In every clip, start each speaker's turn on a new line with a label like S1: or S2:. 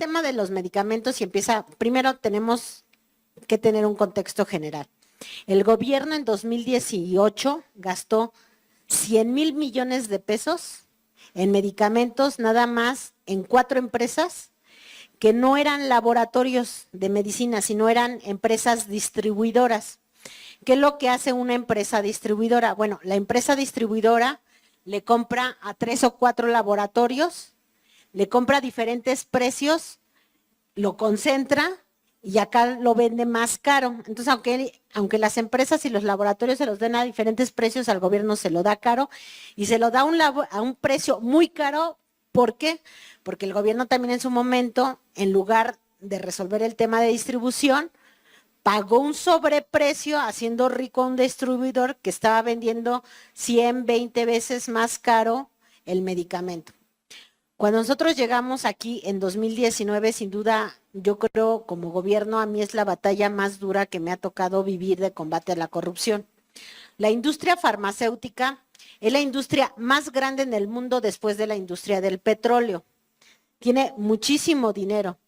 S1: tema de los medicamentos y empieza, primero tenemos que tener un contexto general. El gobierno en 2018 gastó 100,000 millones de pesos en medicamentos nada más en 4 empresas que no eran laboratorios de medicina, sino eran empresas distribuidoras. ¿Qué es lo que hace una empresa distribuidora? Bueno, la empresa distribuidora le compra a 3 o 4 laboratorios, le compra a diferentes precios, lo concentra y acá lo vende más caro. Entonces, aunque las empresas y los laboratorios se los den a diferentes precios, al gobierno se lo da caro y se lo da a un precio muy caro. ¿Por qué? Porque el gobierno también en su momento, en lugar de resolver el tema de distribución, pagó un sobreprecio haciendo rico a un distribuidor que estaba vendiendo 100, 20 veces más caro el medicamento. Cuando nosotros llegamos aquí en 2019, sin duda, yo creo como gobierno, a mí es la batalla más dura que me ha tocado vivir de combate a la corrupción. La industria farmacéutica es la industria más grande en el mundo después de la industria del petróleo. Tiene muchísimo dinero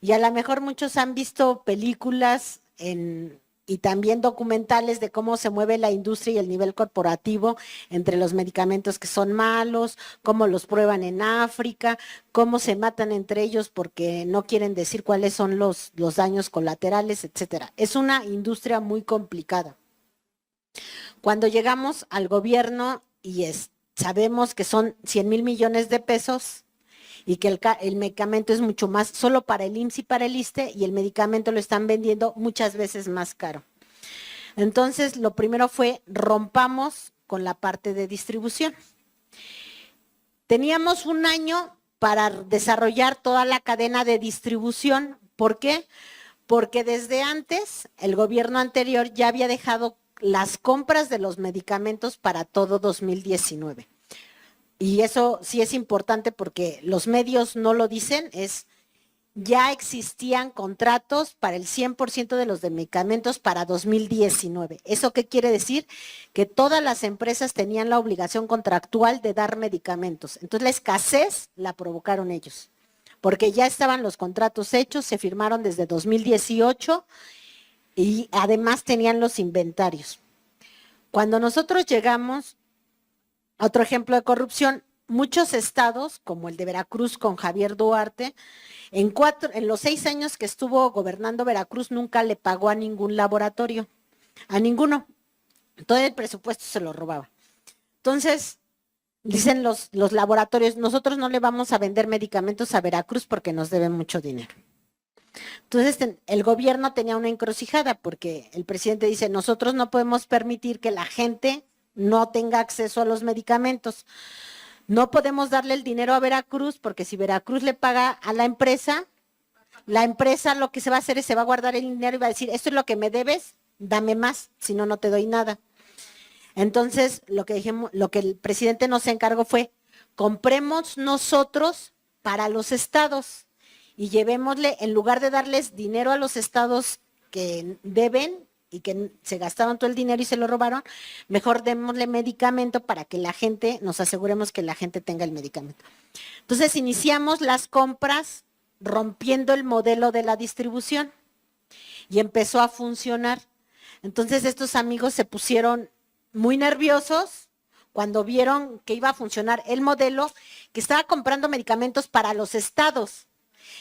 S1: y a lo mejor muchos han visto películas y también documentales de cómo se mueve la industria y el nivel corporativo entre los medicamentos que son malos, cómo los prueban en África, cómo se matan entre ellos porque no quieren decir cuáles son los daños colaterales, etcétera. Es una industria muy complicada. Cuando llegamos al gobierno y sabemos que son 100,000 millones de pesos y que el medicamento es mucho más, solo para el IMSS y para el ISSSTE, y el medicamento lo están vendiendo muchas veces más caro. Entonces, lo primero fue rompamos con la parte de distribución. Teníamos un año para desarrollar toda la cadena de distribución. ¿Por qué? Porque desde antes, el gobierno anterior ya había dejado las compras de los medicamentos para todo 2019. Y eso sí es importante porque los medios no lo dicen, ya existían contratos para el 100% de los medicamentos para 2019. ¿Eso qué quiere decir? Que todas las empresas tenían la obligación contractual de dar medicamentos. Entonces la escasez la provocaron ellos, porque ya estaban los contratos hechos, se firmaron desde 2018 y además tenían los inventarios. Cuando nosotros llegamos, otro ejemplo de corrupción, muchos estados, como el de Veracruz con Javier Duarte, en los 6 años que estuvo gobernando Veracruz nunca le pagó a ningún laboratorio, a ninguno. Todo el presupuesto se lo robaba. Entonces, dicen los laboratorios, nosotros no le vamos a vender medicamentos a Veracruz porque nos deben mucho dinero. Entonces, el gobierno tenía una encrucijada porque el presidente dice, nosotros no podemos permitir que la gente no tenga acceso a los medicamentos. No podemos darle el dinero a Veracruz porque si Veracruz le paga a la empresa lo que se va a hacer es se va a guardar el dinero y va a decir, esto es lo que me debes, dame más, si no, no te doy nada. Entonces, lo que el presidente nos encargó fue, compremos nosotros para los estados y llevémosle, en lugar de darles dinero a los estados que deben, y que se gastaron todo el dinero y se lo robaron, mejor démosle medicamento para que la gente, nos aseguremos que la gente tenga el medicamento. Entonces iniciamos las compras rompiendo el modelo de la distribución y empezó a funcionar. Entonces estos amigos se pusieron muy nerviosos cuando vieron que iba a funcionar el modelo, que estaba comprando medicamentos para los estados.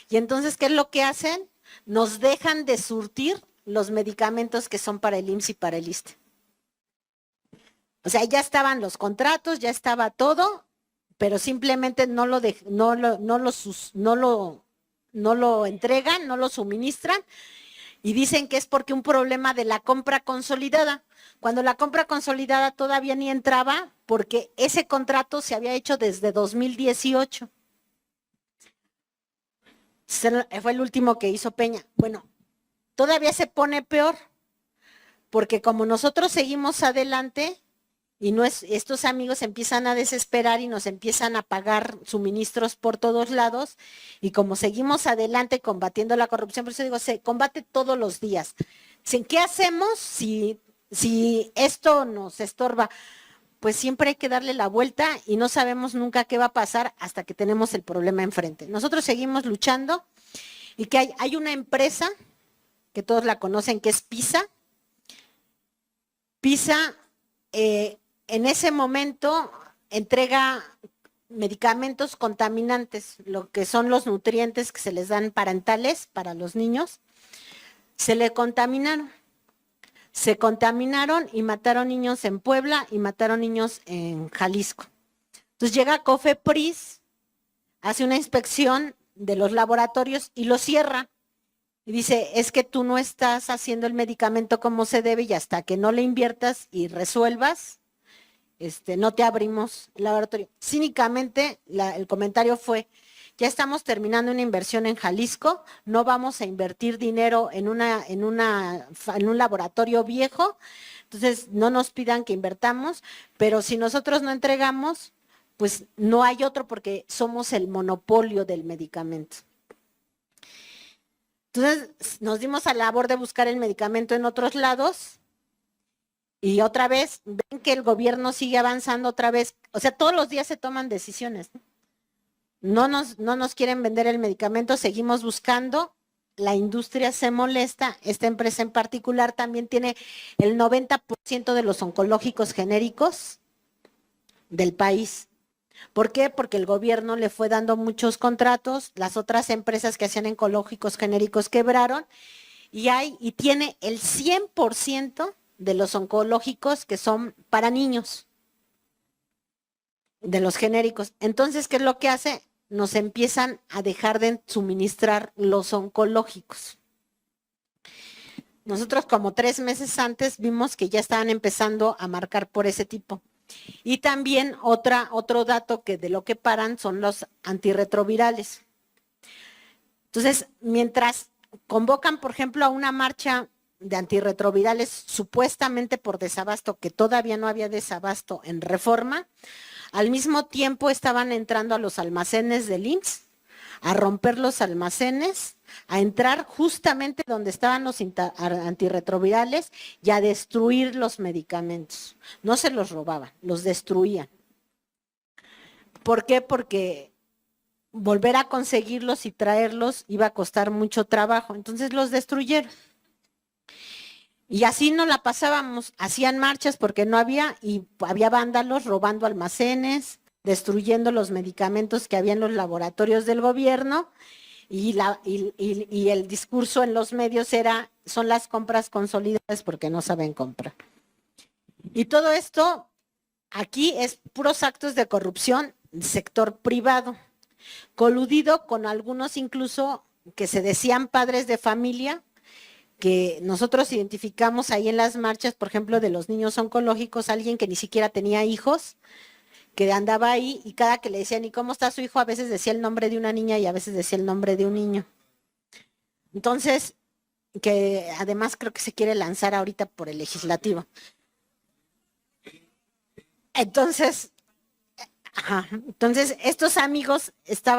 S1: Y entonces, ¿qué es lo que hacen? Nos dejan de surtir los medicamentos que son para el IMSS y para el ISSSTE. O sea, ya estaban los contratos, ya estaba todo, pero simplemente no lo entregan, no lo suministran y dicen que es porque un problema de la compra consolidada. Cuando la compra consolidada todavía ni entraba porque ese contrato se había hecho desde 2018. Fue el último que hizo Peña. Bueno, todavía se pone peor, porque como nosotros seguimos adelante y estos amigos empiezan a desesperar y nos empiezan a pagar suministros por todos lados, y como seguimos adelante combatiendo la corrupción, por eso digo, se combate todos los días. ¿Qué hacemos si esto nos estorba? pues siempre hay que darle la vuelta y no sabemos nunca qué va a pasar hasta que tenemos el problema enfrente. Nosotros seguimos luchando y que hay una empresa que todos la conocen, que es PISA. PISA en ese momento entrega medicamentos contaminantes, lo que son los nutrientes que se les dan parentales para los niños, se le contaminaron. Se contaminaron y mataron niños en Puebla y mataron niños en Jalisco. Entonces llega COFEPRIS, hace una inspección de los laboratorios y lo cierra. Y dice, es que tú no estás haciendo el medicamento como se debe y hasta que no le inviertas y resuelvas, no te abrimos el laboratorio. Cínicamente, el comentario fue, ya estamos terminando una inversión en Jalisco, no vamos a invertir dinero en un laboratorio viejo, entonces no nos pidan que invertamos, pero si nosotros no entregamos, pues no hay otro porque somos el monopolio del medicamento. Entonces nos dimos a la labor de buscar el medicamento en otros lados y otra vez ven que el gobierno sigue avanzando otra vez, o sea, todos los días se toman decisiones, ¿no? No nos quieren vender el medicamento, seguimos buscando, la industria se molesta, esta empresa en particular también tiene el 90% de los oncológicos genéricos del país. ¿Por qué? Porque el gobierno le fue dando muchos contratos, las otras empresas que hacían oncológicos genéricos quebraron y tiene el 100% de los oncológicos que son para niños, de los genéricos. Entonces, ¿qué es lo que hace? Nos empiezan a dejar de suministrar los oncológicos. Nosotros como 3 meses antes vimos que ya estaban empezando a marcar por ese tipo. Y también otro dato que de lo que paran son los antirretrovirales. Entonces, mientras convocan, por ejemplo, a una marcha de antirretrovirales supuestamente por desabasto, que todavía no había desabasto en Reforma, al mismo tiempo estaban entrando a los almacenes del IMSS, a romper los almacenes, a entrar justamente donde estaban los antirretrovirales y a destruir los medicamentos. No se los robaban, los destruían. ¿Por qué? Porque volver a conseguirlos y traerlos iba a costar mucho trabajo. Entonces los destruyeron. Y así nos la pasábamos, hacían marchas porque no había, y había vándalos robando almacenes, destruyendo los medicamentos que había en los laboratorios del gobierno, y el discurso en los medios era, son las compras consolidadas porque no saben comprar. Y todo esto aquí es puros actos de corrupción del sector privado, coludido con algunos incluso que se decían padres de familia, que nosotros identificamos ahí en las marchas, por ejemplo, de los niños oncológicos, alguien que ni siquiera tenía hijos, que andaba ahí y cada que le decían, ¿y cómo está su hijo? A veces decía el nombre de una niña y a veces decía el nombre de un niño. Entonces, que además creo que se quiere lanzar ahorita por el legislativo. Entonces, entonces estos amigos estaban